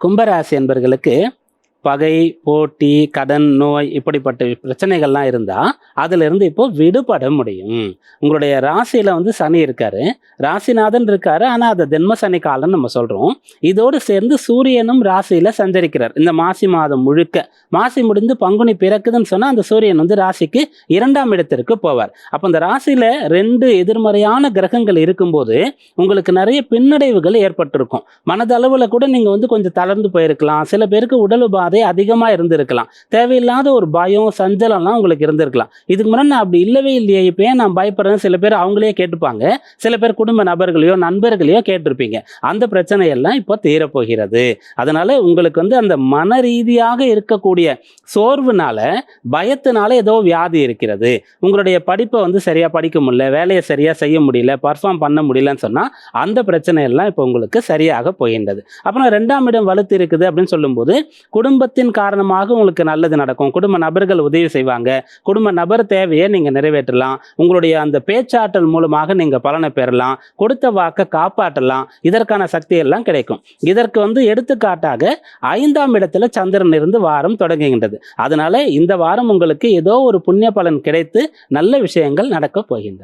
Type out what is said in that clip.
கும்பராசி என்பர்களுக்கு பகை, போட்டி, கடன், நோய் இப்படிப்பட்ட பிரச்சனைகள்லாம் இருந்தால் அதிலிருந்து இப்போ விடுபட முடியும். உங்களுடைய ராசியில் சனி இருக்காரு, ராசிநாதன் இருக்காரு. ஆனால் அதை தென்ம சனி காலம்னு நம்ம சொல்கிறோம். இதோடு சேர்ந்து சூரியனும் ராசியில் சஞ்சரிக்கிறார் இந்த மாசி மாதம் முழுக்க. மாசி முடிந்து பங்குனி பிறக்குதுன்னு சொன்னால் அந்த சூரியன் ராசிக்கு 2ஆம் இடத்திற்கு போவார். அப்போ இந்த ராசியில் 2 எதிர்மறையான கிரகங்கள் இருக்கும்போது உங்களுக்கு நிறைய பின்னடைவுகள் ஏற்பட்டிருக்கும். மனதளவில் கூட நீங்கள் கொஞ்சம் தளர்ந்து போயிருக்கலாம். சில பேருக்கு உடல் உபாதை அதிகமாக இருந்திருக்கலாம். தேவையில்லாத ஒரு பயம், சஞ்சலம்லாம் உங்களுக்கு இருந்திருக்கலாம். இதுக்கு முன்னாடி நான் அப்படி இல்லவே இல்லையே, இப்போ ஏன் நான் பயப்படுறேன் சில பேர் அவங்களே கேட்டுப்பாங்க. சில பேர் குடும்ப நபர்களையோ நண்பர்களையோ கேட்டிருப்பீங்க. அந்த பிரச்சனையெல்லாம் இப்போ தீரப்போகிறது. அதனால உங்களுக்கு அந்த மன ரீதியாக இருக்கக்கூடிய சோர்வுனால, பயத்தினால ஏதோ வியாதி இருக்கிறது, உங்களுடைய படிப்பை சரியா படிக்க முடியல, வேலையை சரியா செய்ய முடியல, பர்ஃபார்ம் பண்ண முடியலன்னு சொன்னா அந்த பிரச்சனையெல்லாம் இப்போ உங்களுக்கு சரியாக போகின்றது. அப்புறம் 2ஆம் இடம் வலுத்து இருக்குது அப்படின்னு சொல்லும்போது குடும்பத்தின் காரணமாக உங்களுக்கு நல்லது நடக்கும். குடும்ப நபர்கள் உதவி செய்வாங்க. குடும்ப நபர் தேவையை நீங்க நிறைவேற்றலாம். உங்களுடைய அந்த பேச்சாற்றல் மூலமாக நீங்க பலனை பெறலாம். கொடுத்த வாக்கை காப்பாற்றலாம். இதற்கான சக்தி எல்லாம் கிடைக்கும். இதற்கு எடுத்துக்காட்டாக 5ஆம் இடத்துல சந்திரன் இருந்து வாரம் தொடங்குகின்றது. அதனால இந்த வாரம் உங்களுக்கு ஏதோ ஒரு புண்ணிய பலன் கிடைத்து நல்ல விஷயங்கள் நடக்க போகின்றது.